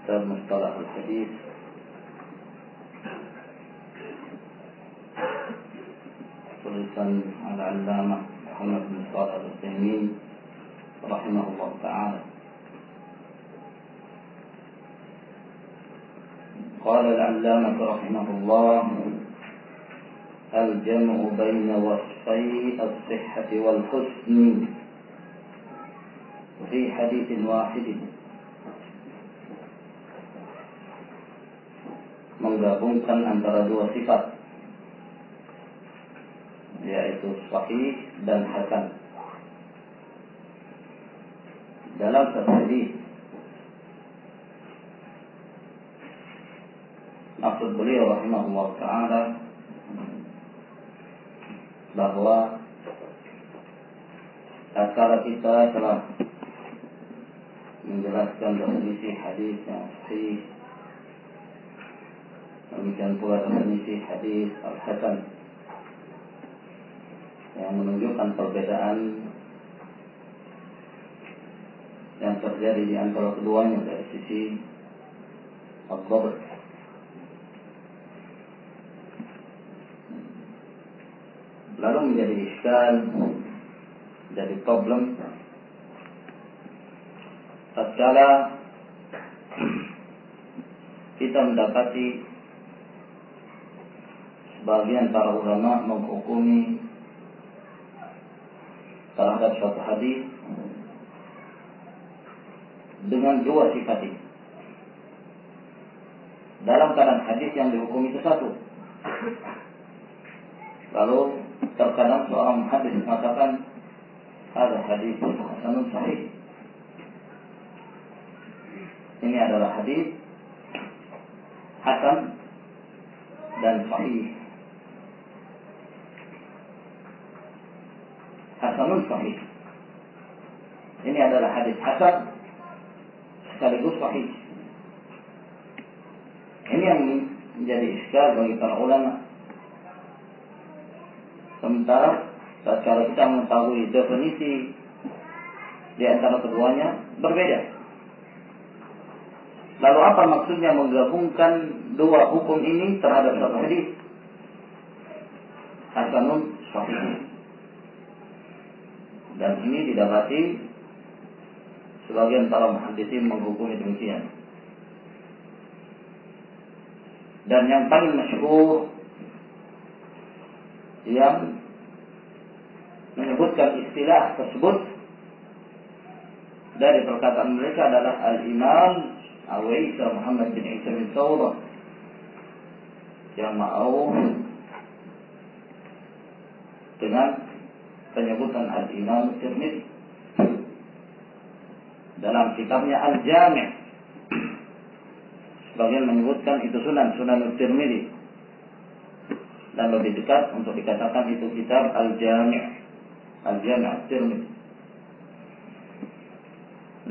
كتاب مصطلح الحديث tulisan Al-Allamah Muhammad bin Shalih Al-Utsaimin rahimahullah ta'ala. Qala al-Allamah rahimahullah al-jam'u baina wasfai as-sihhati wal husni fi haditsin wahidin, menggabungkan antara dua sifat, yaitu sahih dan hasan dalam satu hadis. Maksud beliau rahimahullah ta'ala bahwa tatkala kita telah menjelaskan definisi hadis yang sahih, demikian pula definisi hadis al-hasan yang menunjukkan perbedaan yang terjadi di antara keduanya dari sisi al-dhabt. Lalu menjadi iskal, jadi problem tatkala kita mendapati sebagian para ulama menghukumi terhadap suatu hadis dengan dua sifat ini. Dalam keadaan hadis yang dihukum itu satu. Lalu terkadang seorang hadis mengatakan ada hadis hasanun sahih. Ini adalah hadis hasan dan sahih. Hasanun sahih. Ini adalah hadis hasan sekaligus sahih. Ini yang menjadi iskal bagi para ulama. Sementara tatkala kita mengetahui definisi di antara keduanya berbeda. Lalu apa maksudnya menggabungkan dua hukum ini terhadap satu hadis? Hasanun sahih. Dan ini didapati sebagian para muhaddisin menghukumi demikian. Dan yang paling masyhur yang menyebutkan istilah tersebut dari perkataan mereka adalah Al-Imam Abu Isa Muhammad bin Isa bin Thawrah yang ma'ruf dengan penyebutan Al-Imam Tirmidzi dalam kitabnya Al-Jami'. Sebagian menyebutkan itu Sunan Tirmidzi, dan lebih dekat untuk dikatakan itu kitab Al-Jami' Tirmidzi.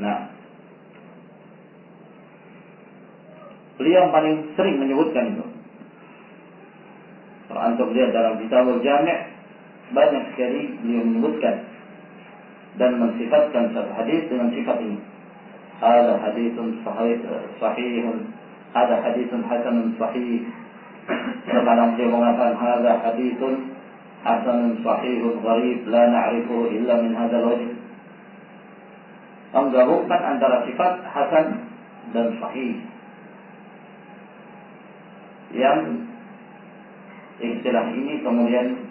Nah, beliau yang paling sering menyebutkan itu. Kalau antum lihat dalam kitab Al-Jami', banyak sekali beliau menyebutkan dan mensifatkan satu hadis dengan sifat ini. Ada hadisun sahihun, ada hadisun hasanun sahih. Terkadang dia mengatakan ada hadisun hasanun sahihun gharib la na'rifuhu illa min hadzal wajh. Menggabungkan antara sifat hasan dan sahih yang istilah ini kemudian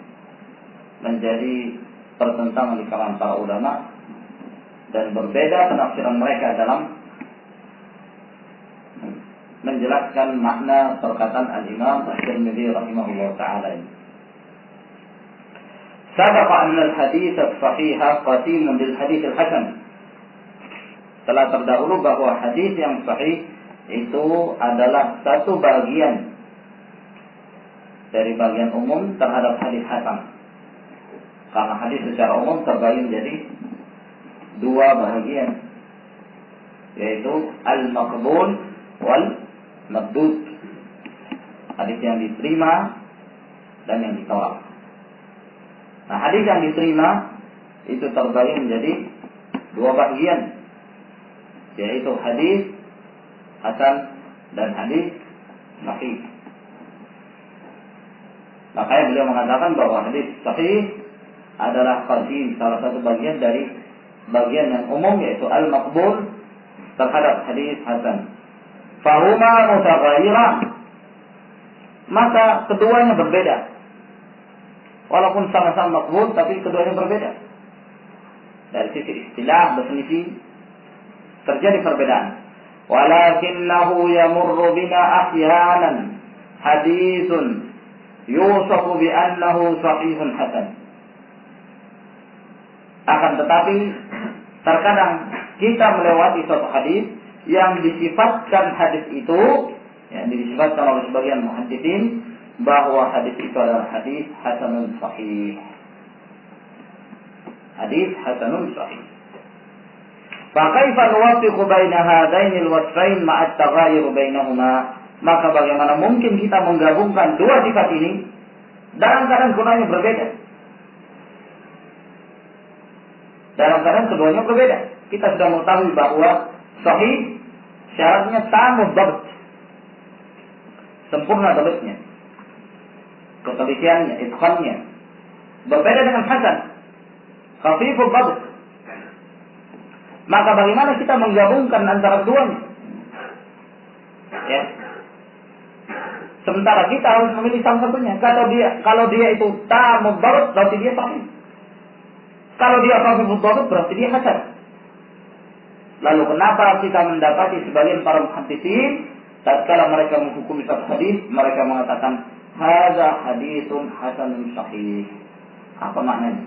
menjadi pertentangan di kalangan para ulama dan berbeda penafsiran mereka dalam menjelaskan makna perkataan Al-Imam At-Tirmidzi rahimahullah ta'ala. Sabaqa anna al-hadits as-sahihah qasimun bil hadits al-hasan. Telah terdahulu bahwa hadis yang sahih itu adalah satu bagian dari bagian umum terhadap hadis hasan. Karena hadis secara umum terbagi menjadi dua bahagian, yaitu al-maqbul wal mardud. Hadis yang diterima dan yang ditolak. Nah, hadis yang diterima itu terbagi menjadi dua bagian, yaitu hadis hasan dan hadis sahih. Makanya beliau mengatakan bahwa hadis sahih adalah qasim, salah satu bagian dari bagian yang umum, yaitu al-maqbul terhadap hadis hasan. Fahuma mutaghayyiran, maka keduanya berbeda. Walaupun sama-sama maqbul, tapi keduanya berbeda. Dari sisi istilah, definisi, terjadi perbedaan. Walakinnahu yamurru bina ahyanan hadithun yusafu bi annahu sahihun hasan. Akan tetapi terkadang kita melewati suatu hadis yang disifatkan hadis itu, yang disifatkan oleh sebagian muhadditsin bahwa hadis itu adalah hadis hasanun sahih. Hadis hasanun sahih. Fa kaifa nuwaffiqu baina hadainil wasfain ma'a at-taghayyur bainahuma? Maka bagaimana mungkin kita menggabungkan dua sifat ini dalam keadaan keduanya berbeda? Dalam keadaan keduanya berbeda. Kita sudah mengetahui bahwa sahih syaratnya tamam dhabt, sempurna dhabtnya, ketelitiannya, itqannya. Berbeda dengan hasan, khafiful dhabt. Maka bagaimana kita menggabungkan antara keduanya? Ya. Sementara kita harus memilih salah satunya. Kalau dia itu tamam dhabt, berarti dia sahih. Kalau dia khafiful dhabt, berarti dia hasan. Lalu kenapa kita mendapati sebagian para muhadditsin tatkala mereka menghukumi satu hadis, mereka mengatakan hadza haditsun hasanun sahih. Apa maknanya?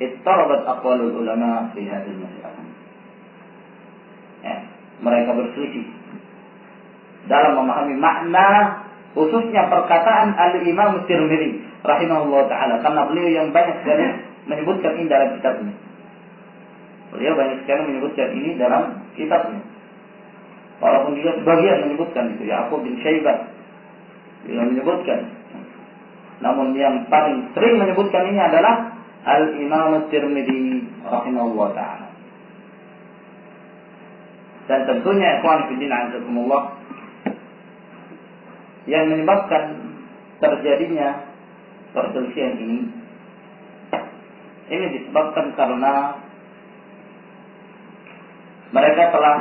Ittarabat aqwalul ulama fi hadhihi al-mas'alah. Ya, mereka berselisih dalam memahami makna, khususnya perkataan Al-Imam Tirmidzi rahimahullah taala, karena beliau yang banyak sekali menyebutkan ini dalam kitabnya. Beliau banyak sekali menyebutkan ini dalam kitabnya. Walaupun juga sebagian menyebutkan itu, Ya'qub bin Syaibah beliau menyebutkan. Namun yang paling sering menyebutkan ini adalah Al-Imam Tirmidzi rahimahullah ta'ala. Dan tentunya ikhwan fillah azakumullah, yang menyebabkan terjadinya perselisihan ini disebabkan karena mereka telah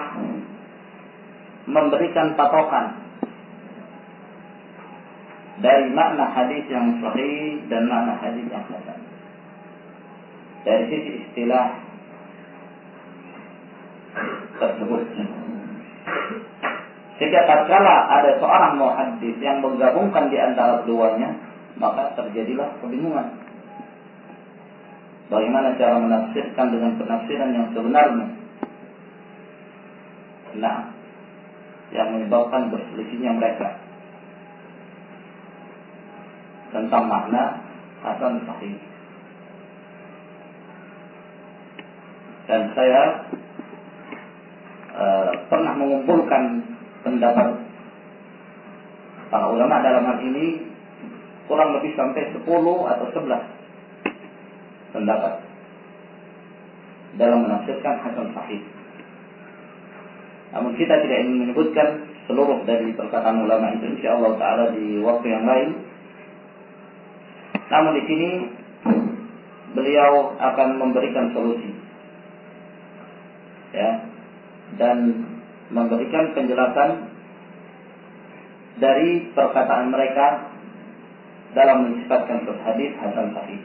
memberikan patokan dari makna hadis yang sahih dan makna hadis yang hasan. Dari sisi istilah tersebut. Jika tatkala ada seorang muhaddits yang menggabungkan di antara keduanya, maka terjadilah kebingungan. Bagaimana cara menafsirkan dengan penafsiran yang sebenarnya? Nah, yang menyebabkan berselisihnya mereka tentang makna hasan sahih. Dan saya pernah mengumpulkan pendapat para ulama dalam hal ini kurang lebih sampai 10 atau 11 pendapat dalam menafsirkan hasan sahih. Namun kita tidak ingin menyebutkan seluruh dari perkataan ulama itu, insyaallah taala di waktu yang lain. Namun di sini beliau akan memberikan solusi, ya, dan memberikan penjelasan dari perkataan mereka dalam mensifatkan hadis hasan sahih.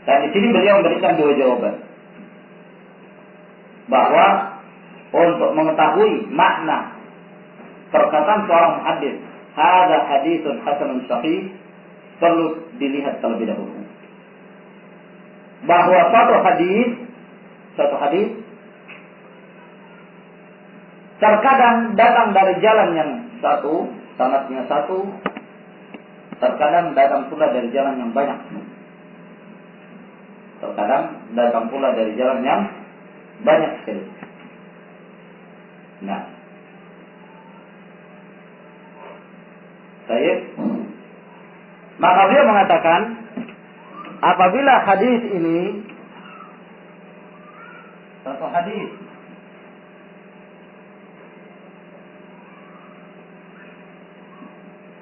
Dan di sini beliau memberikan dua jawaban, bahwa untuk mengetahui makna perkataan seorang muhaddits hadza haditsun hasanun sahih, perlu dilihat terlebih dahulu bahwa satu hadis terkadang datang dari jalan yang satu, sanadnya satu, terkadang datang pula dari jalan yang banyak. Terkadang datang pula dari jalan yang banyak sekali. Nah, maka beliau mengatakan, apabila hadis ini satu hadis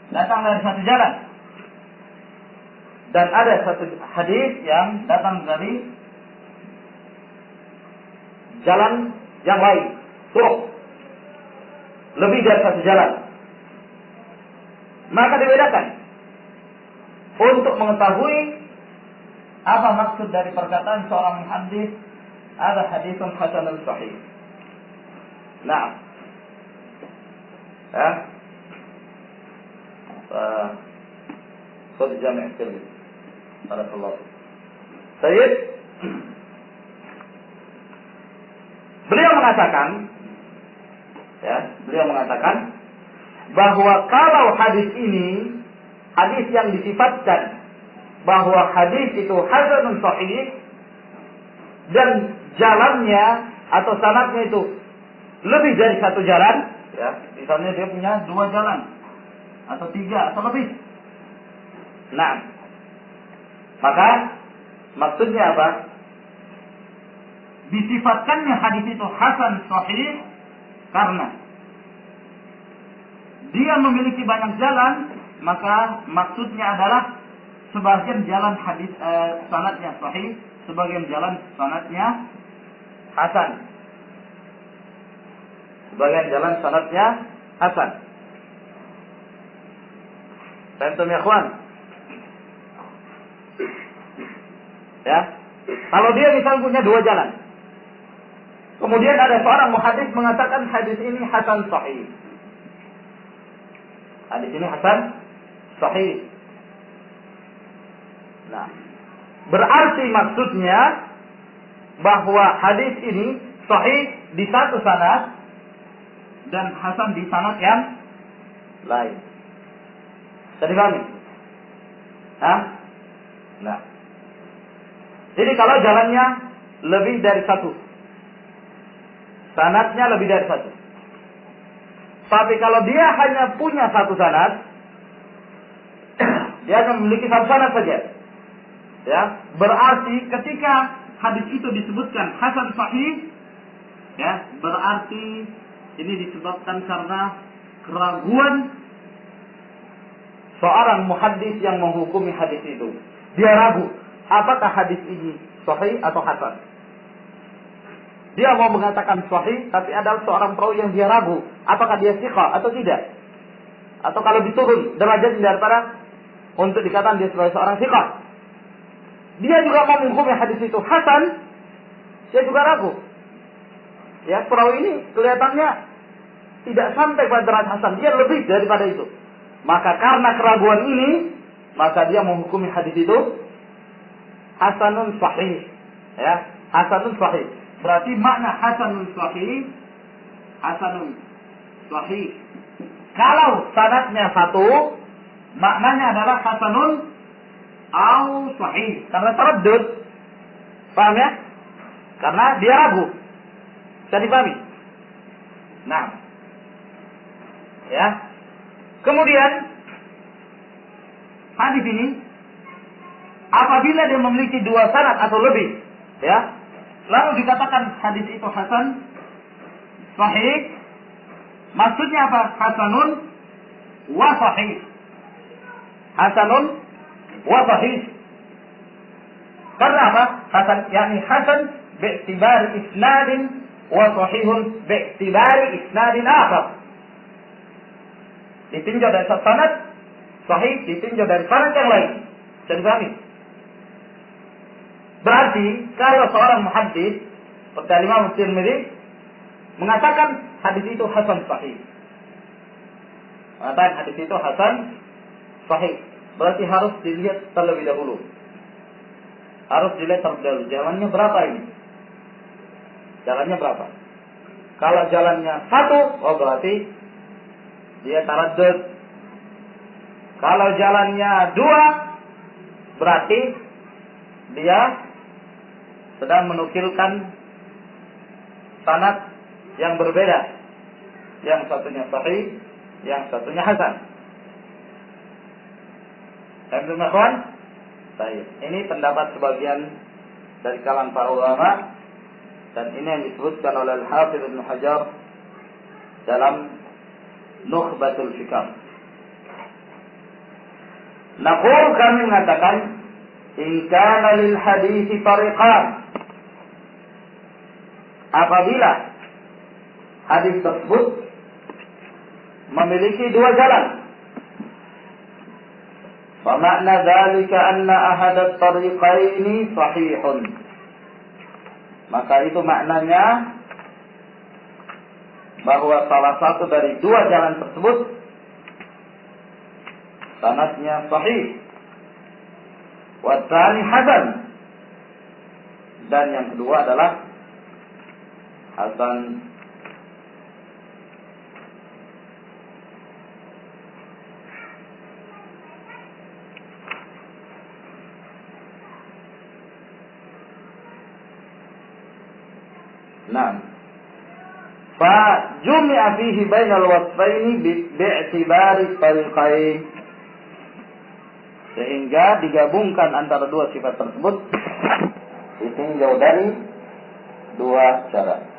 datang dari satu jalan, dan ada satu hadis yang datang dari jalan yang lain, turuq, lebih dari satu jalan, maka dibedakan untuk mengetahui apa maksud dari perkataan seorang muhaddits ada hadisun hasanun sahih. Nah, صوت الجامع الترمذي بارك الله فيك. Sayyid, beliau mengatakan bahwa kalau hadis ini hadis yang disifatkan bahwa hadis itu hasanun sahih dan jalannya atau sanadnya itu lebih dari satu jalan, ya, misalnya dia punya 2 jalan atau 3 atau lebih. Nah, maka maksudnya apa? Disifatkannya hadis itu hasan sahih karena dia memiliki banyak jalan, maka maksudnya adalah sebagian jalan hadis sanadnya sahih, sebagian jalan sanadnya hasan. Sebagian jalan sanadnya hasan. Paham ya, ikhwan? Ya. Kalau dia misalnya punya 2 jalan, kemudian ada seorang muhadits mengatakan hadis ini hasan sahih. Hadis ini hasan sahih. Nah, berarti maksudnya bahwa hadis ini sahih di satu sanad dan hasan di sanad yang lain. Jadi kami, nah, jadi kalau jalannya lebih dari satu, sanadnya lebih dari satu. Tapi kalau dia hanya punya satu sanad, dia akan memiliki satu sanad saja. Ya, berarti ketika hadis itu disebutkan hasan sahih, ya, berarti ini disebabkan karena keraguan seorang muhaddits yang menghukumi hadis itu. Dia ragu, apakah hadis ini sahih atau hasan? Dia mau mengatakan sahih, tapi ada seorang perawi yang dia ragu, apakah dia thiqah atau tidak? Atau kalau diturun derajat daripada untuk dikatakan dia sebagai seorang thiqah. Dia juga mau menghukumi hadis itu hasan, dia juga ragu. Ya, perawi ini kelihatannya tidak sampai pada derajat hasan, dia lebih daripada itu. Maka karena keraguan ini, maka dia menghukumi hadis itu hasanun sahih. Ya, hasanun sahih. Berarti makna hasanun sahih, hasanun sahih. Kalau sanadnya satu, maknanya adalah hasanun au sahih. Karena taraddud. Paham ya? Karena dia ragu. Bisa dipahami? Nah. Ya. Kemudian hadis ini apabila dia memiliki 2 sanad atau lebih, ya, lalu dikatakan hadis itu hasan sahih, maksudnya apa? Hasanun wa sahih. Hasanun wa sahih. Karena apa? Hasan, yakni hasan bi'tibari isnadin wa sahihun bi'tibari isnadin akhar. Ditinjau dari sanad sahih, ditinjau dari sanad yang lain. Bisa dipahami? Berarti kalau seorang muhaddits seperti Imam Tirmidzi mengatakan hadis itu hasan sahih, mengatakan hadis itu hasan sahih, berarti harus dilihat terlebih dahulu. Harus dilihat terlebih dahulu. Jalannya berapa ini? Jalannya berapa? Kalau jalannya satu, oh berarti dia taraddud. Kalau jalannya 2, berarti dia sedang menukilkan sanad yang berbeda. Yang satunya sahih, yang satunya hasan. Teman-teman, baik. Ini pendapat sebagian dari kalangan para ulama Dan ini yang disebutkan oleh Al-Hafidz Ibnu Hajar dalam Nukhbatul Fikr. Naqul, kami mengatakan, in kana lil hadits tariqan, apabila hadis tersebut memiliki dua jalan, fa makna dzalika anna ahad at-tariqaini sahihun, maka itu maknanya bahwa salah satu dari dua jalan tersebut sanadnya sahih, wa tsani hasan, dan yang kedua adalah hasan. Nah, fa jumi'a fihi bainal wasfaini bi'tibari tariqain, sehingga digabungkan antara dua sifat tersebut ditinjau dari dua cara.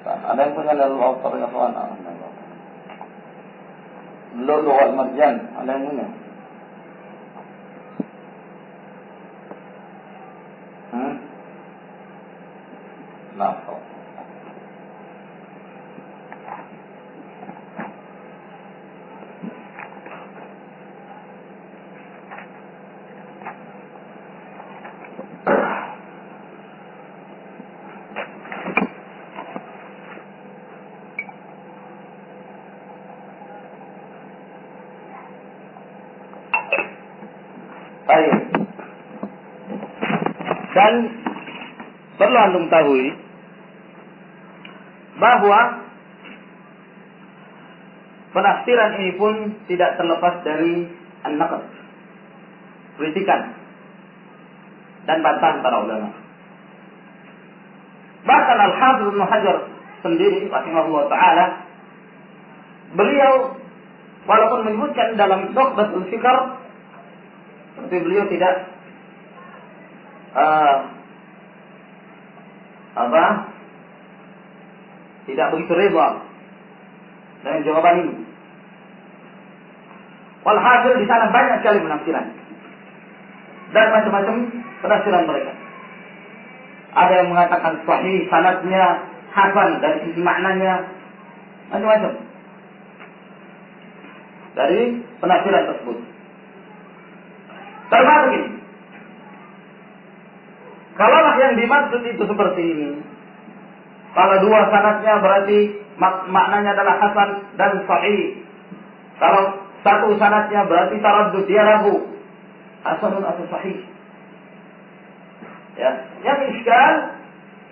Ada yang punya lalu autor ya kawan? Lulu wal marjan, ada yang punya? Nah, dan perlu antum ketahui bahwa penafsiran ini pun tidak terlepas dari an-naqd, kritikan dan bantahan para ulama. Bahkan Al-Hafidz Ibnu Hajar sendiri rahimahullah taala, beliau walaupun menyebutkan dalam Nukhbatul Fikr, tapi beliau tidak tidak begitu reda dengan jawaban ini. Walhasil di sana banyak sekali penafsiran dan macam-macam penafsiran mereka. Ada yang mengatakan sahih sanadnya, hasan dari sisi maknanya, macam-macam dari penafsiran tersebut. Termasuk ini, kalaulah yang dimaksud itu seperti ini, kalau dua sanadnya berarti maknanya adalah hasan dan sahih. Kalau satu sanadnya berarti taraddud, dia ragu, hasanun atau sahih. Ya, yang iskal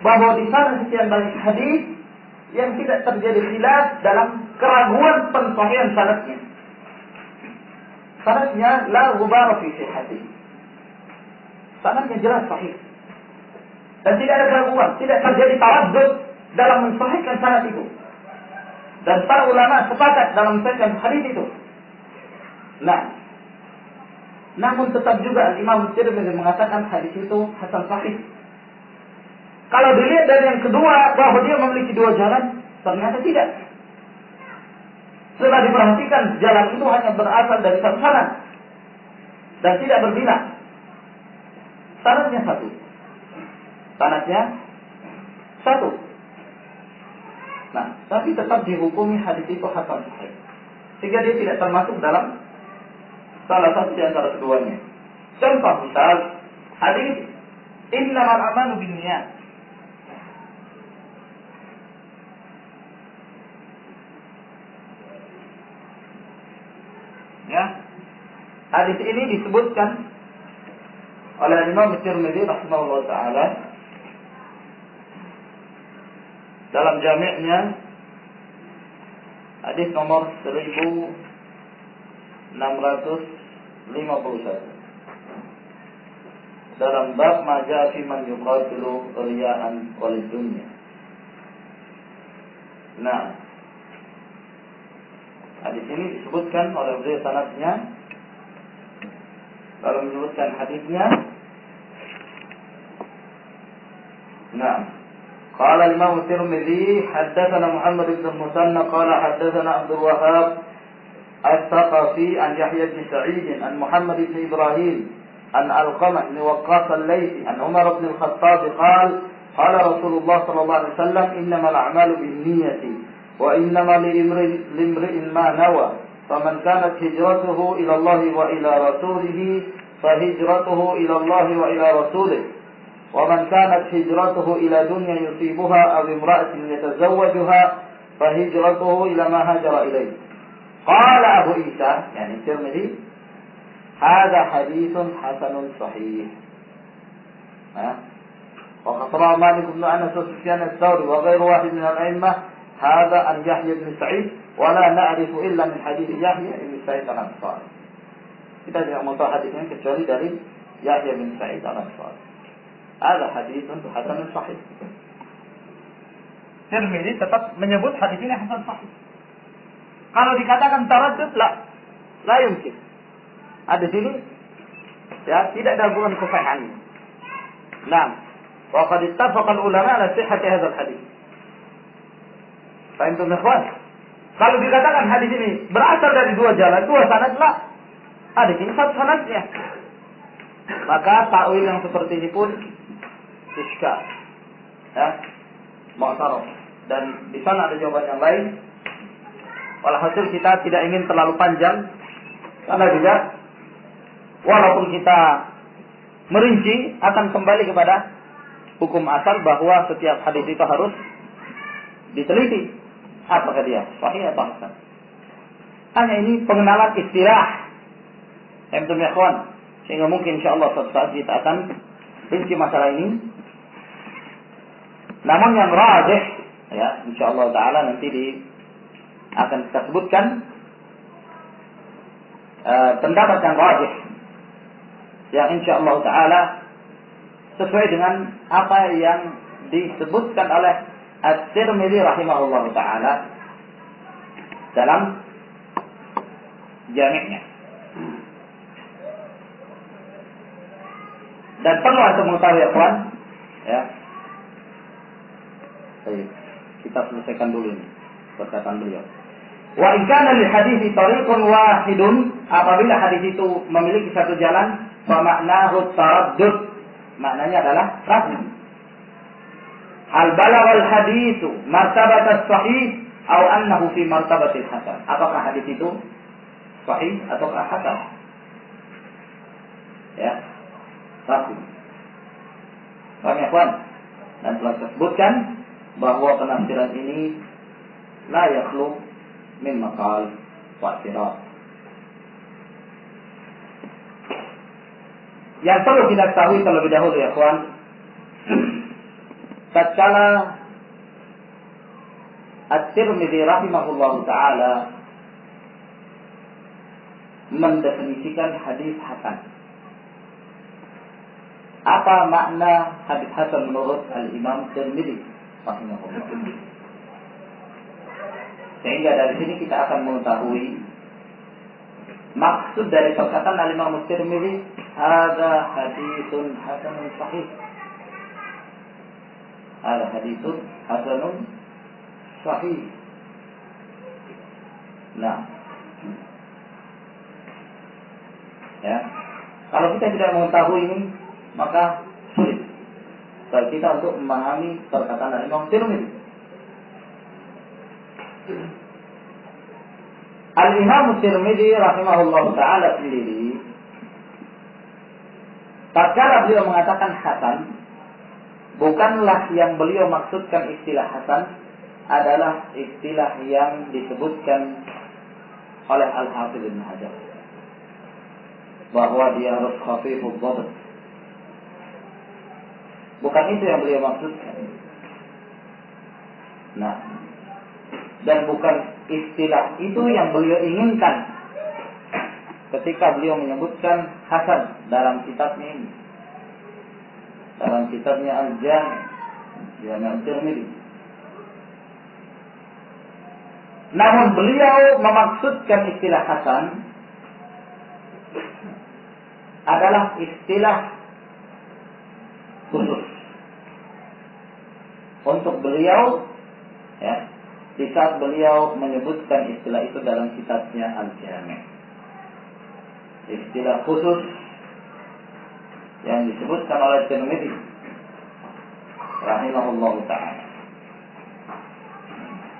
bahwa di sana sekian banyak hadis yang tidak terjadi khilaf dalam keraguan pensahihan sanadnya. Sanadnya la ghubara fi sihhati. Sanadnya jelas sahih. Dan tidak ada keraguan, tidak terjadi taraddud dalam mensahihkan sanad itu. Dan para ulama sepakat dalam mensahihkan hadis itu. Nah, namun tetap juga Imam Tirmidzi mengatakan hadis itu hasan sahih. Kalau dilihat dari yang kedua bahwa dia memiliki dua jalan, ternyata tidak. Setelah diperhatikan jalan itu hanya berasal dari satu sanad. dan tidak berbilang. Sanadnya satu. Sanadnya satu. Nah, tapi tetap dihukumi hadis itu hasan sahih. Sehingga dia tidak termasuk dalam salah satu di antara keduanya. Contoh misal hadis innamal a'malu binniyat. Ya. Hadis ini disebutkan oleh Imam Tirmidzi rahimahullah taala dalam jami'-nya, hadis nomor 1651 dalam bab ma jaa fi man yuqatilu riya'an walid dunya. Nah, hadis ini disebutkan oleh beliau sanadnya. Kalau menyebutkan hadisnya, nah, qala Imam Tirmidzi haddatsana Muhammad bin Musanna qala haddatsana Abdul Wahhab Al-Thaqafi an Yahya bin Sa'id an Muhammad bin Ibrahim an Al-Qamah bin Waqqas Al-Laythi an Umar bin Al-Khattab qala qala Rasulullah sallallahu alaihi wasallam innamal a'malu binniyati wa innamal liimri'in ma nawa faman kanat hijratuhu ila Allah wa ila rasulih fahijratuhu ila Allah wa ila rasulih ومن كانت هجرته إلى دنيا يصيبها أو امرأة يتزوجها فهجرته إلى ما هاجر إليه. قال أبو عيسى يعني الترمذي هذا حديث حسن صحيح. وقد روى مالك بن أنس وسفيان الثوري وغير واحد من الأئمة هذا عن يحيى بن سعيد ولا نعرف إلا من حديث يحيى بن سعيد الأنصاري. Kita tidak mau tahu hadisnya kecuali dari Yahya bin Sa'id al-Ansari. Ada hadis untuk hasan sahih. Tirmidzi tetap menyebut hadis ini hasan sahih. Kalau dikatakan taraddud, la yumkin. Hadis ini ya tidak ada hubungan kesahihan. Nah, wa qad ittafaqa al-ulama ala sihhati hadzal hadis. Fahimtum ikhwan? Kalau dikatakan hadis ini berasal dari dua jalan, dua sanad, hadis ini satu sanadnya. Maka takwil yang seperti ini pun iskal, ya, mu'taraf. Dan di sana ada jawaban yang lain. Walhasil kita tidak ingin terlalu panjang, karena juga walaupun kita merinci akan kembali kepada hukum asal bahwa setiap hadis itu harus diteliti apakah dia sahih atau hasan. Hanya ini pengenalan istilah, sehingga mungkin insyaallah suatu saat kita akan rinci masalah ini. Namun yang rajih, ya, insyaallah taala nanti akan kita sebutkan pendapat yang rajih, yang insyaallah taala sesuai dengan apa yang disebutkan oleh At-Tirmidzi rahimahullah taala dalam jami'-nya. Dan perlu untuk mengetahui ya kawan, ya. Baik, kita selesaikan dulu ini perkataan beliau. Wa in kana lil hadithi tariqun wahidun, apabila hadis itu memiliki satu jalan, fa ma'nahu taraddud, maknanya adalah ragu. Hal balagha al haditsu martabat as-sahih atau annahu fi martabatil hasan. Apakah hadis itu sahih ataukah hasan? Ya. Ragu. Paham ya kawan? Dan telah disebutkan bahwa penafsiran ini la yakhlu min maqal wa i'tirad. Yang perlu kita ketahui terlebih dahulu ya kawan, tatkala At-Tirmidzi rahimahullahu taala mendefinisikan hadis hasan. Apa makna hadis hasan menurut Al-Imam Tirmidzi rahimahullah? Sehingga dari sini kita akan mengetahui maksud dari perkataan Al-Imam Tirmidzi, hadza haditsun hasanun sahih. Hadza haditsun hasanun sahih. Nah, ya. Kalau kita tidak mengetahui ini, maka sulit bagi kita untuk memahami perkataan Imam Tirmidzi. Al-Imam Tirmidzi rahimahullah ta'ala sendiri, tatkala beliau mengatakan hasan, bukanlah yang beliau maksudkan istilah hasan adalah istilah yang disebutkan oleh Al-Hafidz Ibnu Hajar, bahwa dia harus khafifud dhabt. Bukan itu yang beliau maksudkan. Nah, dan bukan istilah itu yang beliau inginkan ketika beliau menyebutkan hasan dalam kitabnya ini, dalam kitabnya Al-Jami' Jami' Tirmidzi. Namun beliau memaksudkan istilah hasan adalah istilah khusus untuk beliau, ya, di saat beliau menyebutkan istilah itu dalam kitabnya Al-Jami'. Istilah khusus yang disebutkan oleh Tirmidzi rahimahullahu ta'ala.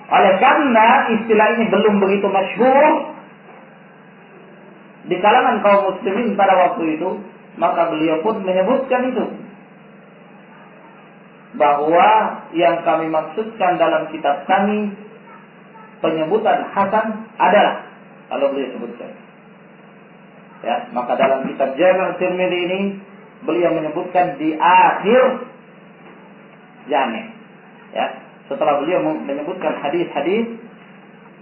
Oleh karena istilah ini belum begitu masyhur di kalangan kaum muslimin pada waktu itu, maka beliau pun menyebutkan itu, bahwa yang kami maksudkan dalam kitab kami penyebutan hasan adalah, kalau beliau sebutkan, ya, maka dalam kitab Jami' Tirmidzi ini beliau menyebutkan di akhir Jami', ya, setelah beliau menyebutkan hadis-hadis,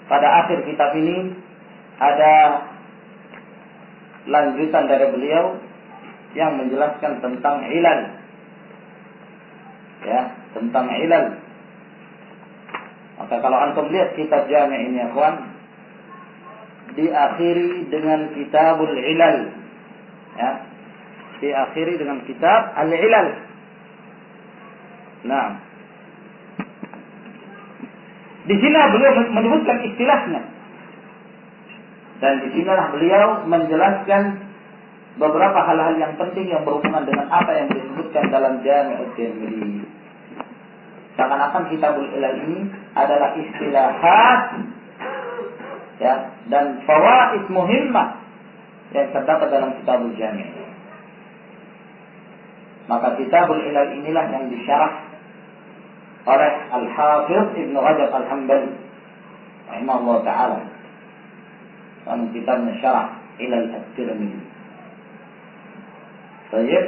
pada akhir kitab ini ada lanjutan dari beliau yang menjelaskan tentang ilal, ya, tentang ilal. Maka kalau antum lihat kitab Jami' ini, akhwan, diakhiri dengan kitabul ilal, ya, diakhiri dengan kitab al-ilal. Nah, di sini beliau menyebutkan istilahnya, dan di sinilah beliau menjelaskan beberapa hal-hal yang penting yang berhubungan dengan apa yang disebutkan dalam Jami' Tirmidzi. Seakan-akan kitabul ilal ini adalah istilahat, ya, dan fawaid muhimmah yang terdapat dalam kitabul Jami'. Maka kitabul ilal inilah yang disyarah oleh Al-Hafidz Ibnu Rajab Al-Hambali rahimahullah ta'ala dalam kitabnya Syarah Ilal At-Tirmidzi. Baik.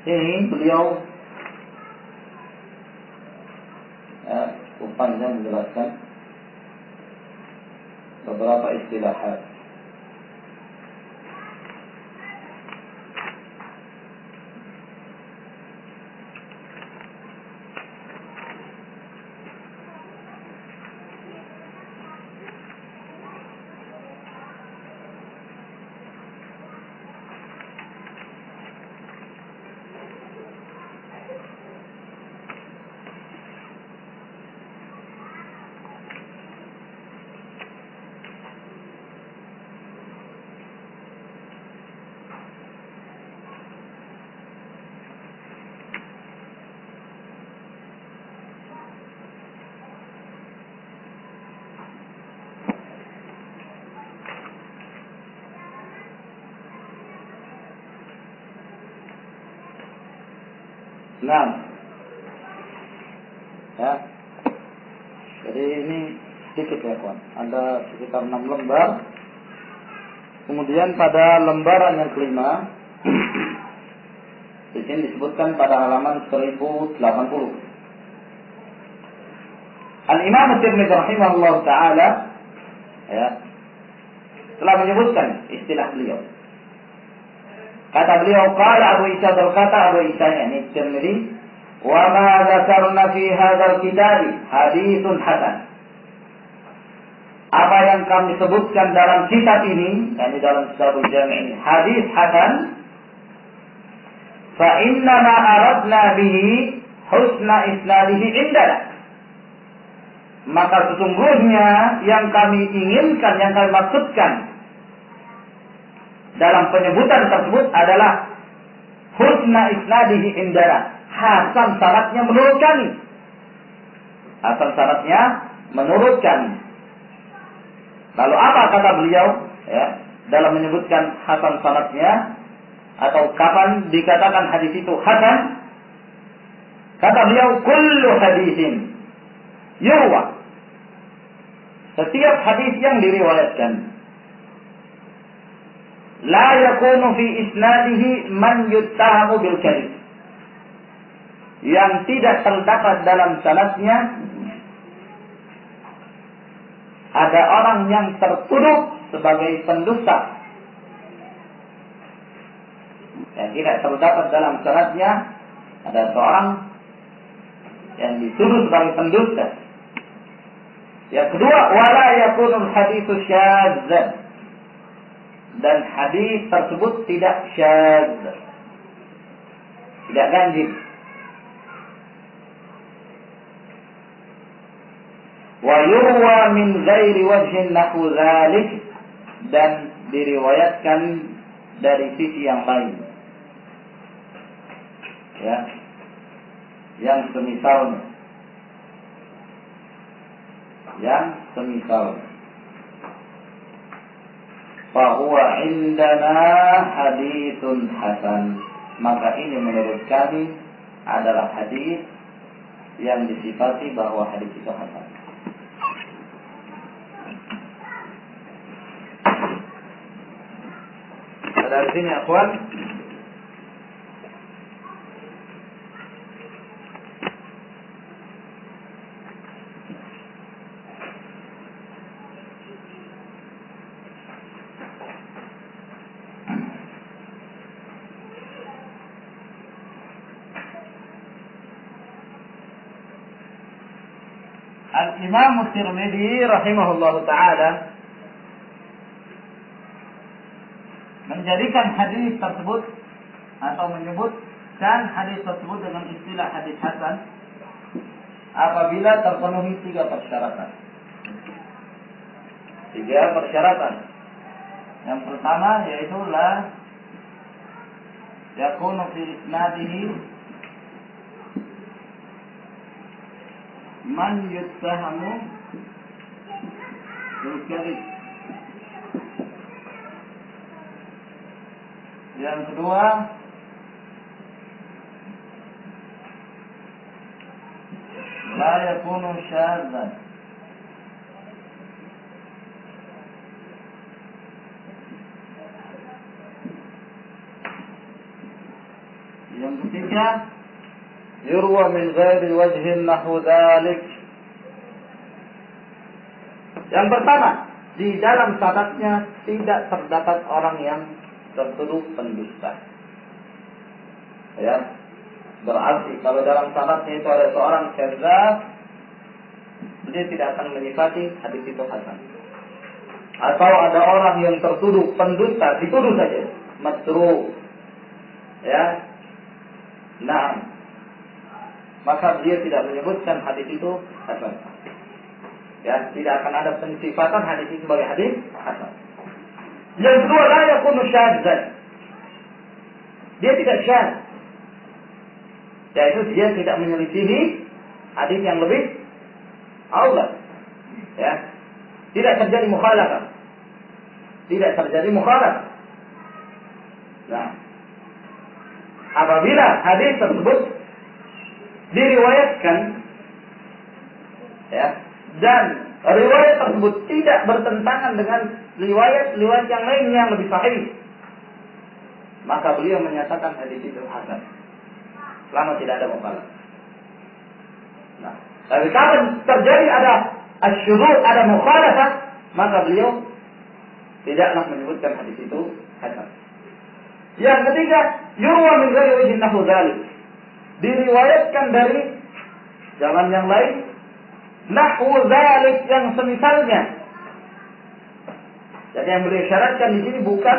Ini beliau, ya, cukup panjang menjelaskan beberapa istilahat. Nah, ya, jadi ini sedikit ya kawan, ada sekitar 6 lembar. Kemudian pada lembaran yang kelima, di sini disebutkan pada halaman 1080. Al-Imam Tirmidzi rahimahullah ta'ala, ya, telah menyebutkan istilah beliau. Kata beliau, qala Abu Isa, berkata Abu Isa, ini Tirmidzi, wa ma dzakarna fi hadzal kitab haditsun hasan. Apa yang kami sebutkan dalam kitab ini, yakni dalam Kitabul Jami' ini, hadis hasan, fa inna ma aradna bihi husna isnadihi indana. Maka sesungguhnya yang kami inginkan, yang kami maksudkan dalam penyebutan tersebut adalah husna isnadihi indana, hasan sanadnya menurut kami. Hasan sanadnya menurut kami. Lalu apa kata beliau ya dalam menyebutkan hasan sanadnya atau kapan dikatakan hadis itu hasan? Kata beliau, kullu haditsin yurwa, setiap hadis yang diriwayatkan, la yakunu fi isnadihi man yuttahamu bil kadhib, yang tidak terdapat dalam sanadnya ada orang yang tertuduh sebagai pendusta. Yang tidak terdapat dalam sanadnya ada seorang yang dituduh sebagai pendusta. Yang kedua, wala yakunul haditsu syadz, dan hadis tersebut tidak syadz, tidak ganjil. Wa yurwa min ghairi wajhin nahwu dzalik, dan diriwayatkan dari sisi yang lain. Ya. Yang semisalnya. Fahuwa indana haditsun hasan, maka ini menurut kami adalah hadis yang disifati bahwa hadis itu hasan. Dari sini akhwan, Al-Imam Tirmidzi rahimahullahu ta'ala menjadikan hadis tersebut atau menyebutkan hadis tersebut dengan istilah hadis hasan apabila terpenuhi 3 persyaratan. 3 persyaratan. Yang pertama yaitu la yakunu fi isnadihi man yuttahamu bil kadhib. Yang kedua, la yakunu syadzan. Yang ketiga, yurwa min ghairi wajhin nahwu dzalik. Yang pertama, di dalam sanadnya tidak terdapat orang yang tertuduh pendusta. Ya. Berarti kalau dalam sanadnya itu ada seorang kadzdzab, dia tidak akan menyifati hadis itu hasan. Atau ada orang yang tertuduh pendusta, dituduh saja, masruq. Ya. Nah, maka dia tidak menyebutkan hadis itu hasan. Ya, tidak akan ada pensifatan hadis itu sebagai hadis hasan. Yang kedua, la yakunu syadzan. Dia tidak syadz. Yaitu dia tidak menyelisihi hadis yang lebih aula. Ya. Tidak terjadi mukhalafah. Tidak terjadi mukhalafah. Nah, apabila hadis tersebut diriwayatkan ya, dan riwayat tersebut tidak bertentangan dengan riwayat-riwayat yang lain yang lebih sahih, maka beliau menyatakan hadis itu hasan selama tidak ada mukhalafah. Nah, tapi kalau terjadi ada asyurur, ada mukhalafah, maka beliau tidaklah menyebutkan hadis itu hasan. Yang ketiga, yurwa min ghairi wajhin nahwu dzalik, diriwayatkan dari jalan yang lain nahwu dzalik, yang semisalnya. Jadi yang beliau syaratkan di sini bukan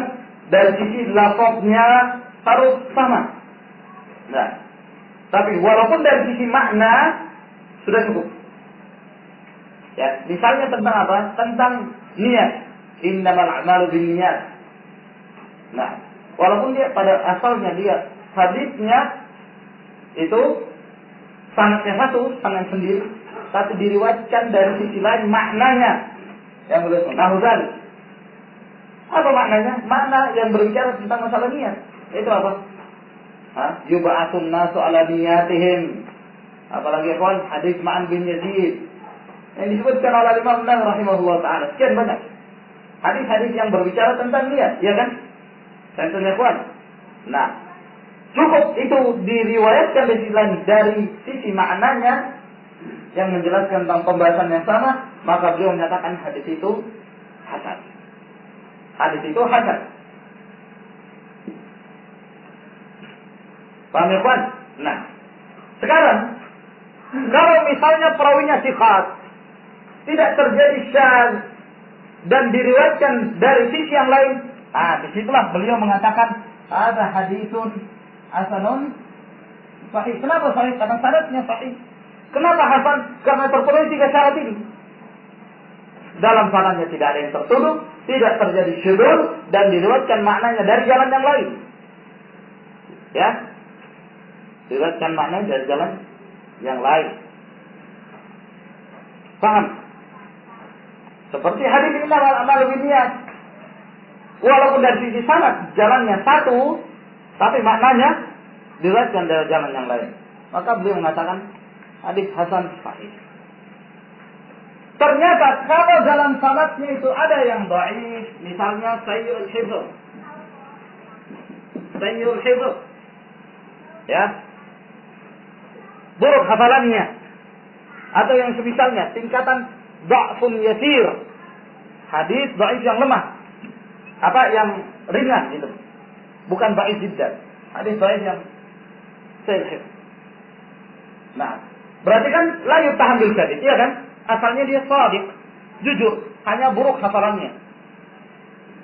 dari sisi lafaznya harus sama. Nah, tapi walaupun dari sisi makna sudah cukup. Ya, misalnya tentang apa? Tentang niat. Innamal a'malu binniyat. Nah, walaupun dia pada asalnya dia hadisnya itu sanadnya satu, sanad sendiri, tapi diriwayatkan dari sisi lain maknanya yang berbeda. Nahuzal. Apa maknanya? Makna yang berbicara tentang masalah niat. Itu apa? Yub'atsun nasu ala niyatihim. Apalagi ikhwan hadis Ma'an bin Yazid yang disebutkan oleh Imam Nawawi rahimahullah taala. Sekian banyak hadis-hadis yang berbicara tentang niat, ya kan? Contohnya ikhwan. Nah, cukup itu diriwayatkan dari sisi maknanya yang menjelaskan tentang pembahasan yang sama, maka beliau menyatakan hadis itu hasan. Hadis itu hasan. Paham ya, kawan? Nah, sekarang kalau misalnya perawinya thiqat, tidak terjadi syadz dan diriwayatkan dari sisi yang lain, disitulah beliau mengatakan ada hadisun hasanun sahih. Kenapa sahih? Karena sanadnya sahih. Kenapa hasan? Karena terpenuhi 3 syarat ini. Dalam sanadnya tidak ada yang tertuduh, tidak terjadi syudzul, dan diriwayatkan maknanya dari jalan yang lain. Ya, diriwayatkan maknanya dari jalan yang lain. Paham? Seperti hadis innamal a'malu binniyat. Walaupun dari sisi sanad jalannya satu, tapi maknanya diriwayatkan dari jalan yang lain. Maka beliau mengatakan hadis hasan sahih. Ternyata kalau dalam sanadnya itu ada yang dhaif, misalnya sayyul hifz. Sayyul hifz. Ya. Buruk hafalannya. Atau yang semisalnya tingkatan dha'fun yasir. Hadis dhaif yang lemah. Apa yang ringan gitu. Bukan dhaif jiddan. Hadis dhaif yang sayyul hifz. Nah, berarti kan la yutahan bil kadhib, iya kan? Asalnya dia shadiq, jujur, hanya buruk hafalannya.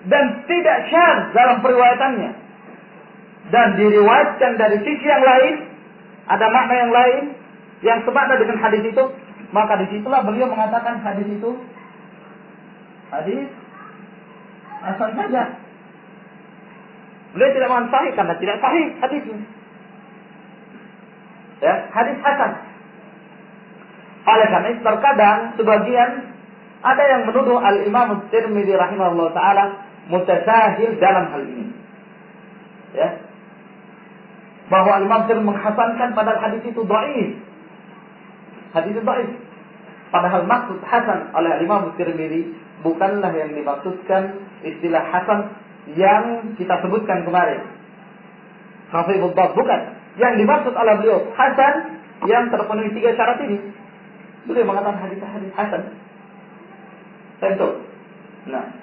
Dan tidak syadz dalam periwayatannya. Dan diriwayatkan dari sisi yang lain, ada makna yang lain yang semakna dengan hadis itu, maka disitulah beliau mengatakan hadis itu hadis asal saja. Beliau tidak mengatakan sahih karena tidak sahih hadisnya. Ya, hadis hasan. Oleh karena itu terkadang sebagian ada yang menuduh Al-Imam Tirmidzi rahimahullah taala mutasahil dalam hal ini. Ya. Bahwa Imam Tirmidzi menghasankan padahal hadis itu dhaif. Hadis itu dhaif. Padahal maksud hasan oleh Imam Tirmidzi bukanlah yang dimaksudkan istilah hasan yang kita sebutkan kemarin. Khafifud dhab bukan. Yang dimaksud oleh beliau hasan yang terpenuhi 3 syarat ini. Beliau mengatakan hadis hasan. Tentu. Nah.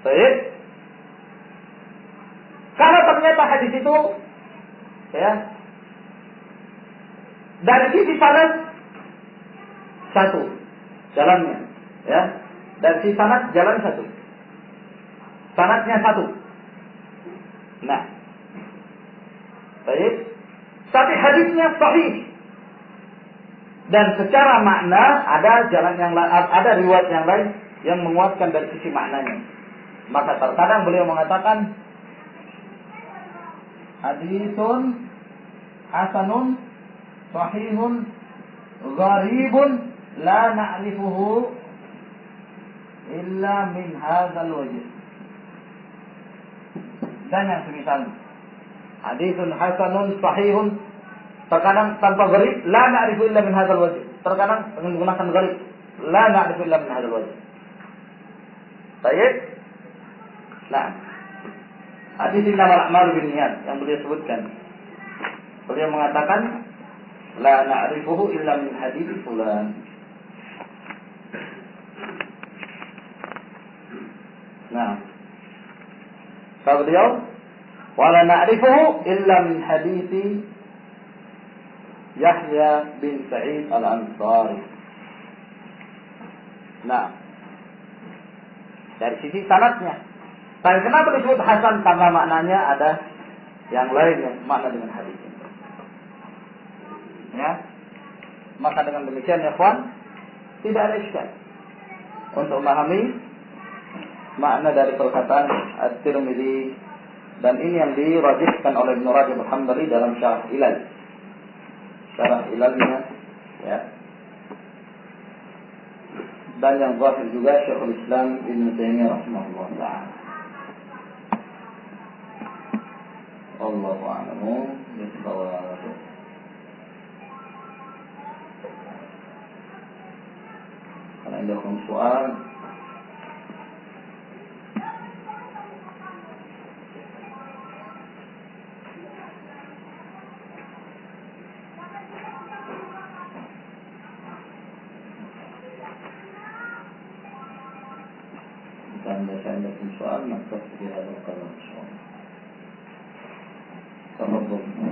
Baik. Kalau ternyata hadis itu ya dari sisi sanad satu jalannya, ya. Dari sisi sanad jalan satu. Sanadnya satu. Nah. Baik. Tapi hadisnya sahih. Dan secara makna ada jalan yang lain, ada riwayat yang lain yang menguatkan dari sisi maknanya. Maka terkadang beliau mengatakan hadisun hasanun sahihun gharibun la na'rifuhu illa min hadzal wajh. Dan yang semisal hadisun hasanun sahihun terkadang tanpa gharib, la na'rifu illa min hadzal wajh. Terkadang dengan menggunakan gharib, la na'rifu illa min hadzal wajh. Baik. Nah, hadis innamal a'malu binniyat yang beliau sebutkan. Beliau mengatakan la na'rifuhu illa min hadits fulan. Nah, kata beliau, wala na'rifuhu illa min hadits Yahya bin Sa'id al-Ansari. Nah, dari sisi sanadnya. Tapi kenapa disebut hasan? Karena maknanya ada yang lain yang makna dengan hadis ini. Ya, maka dengan demikian ya kawan, tidak ada iskal untuk memahami makna dari perkataan At-Tirmidzi, dan ini yang dirajihkan oleh Ibnu Rajab Al-Hambali dalam Syarah Ilal. Syarah Ilalnya, ya. Dan yang zahir juga Syekhul Islam Ibnu Taimiyah rahimahullah taala. Allahu a'lam bishawab. Kalau ada soal, dan ada soal, maka segera lakukan soal. Tafadhol.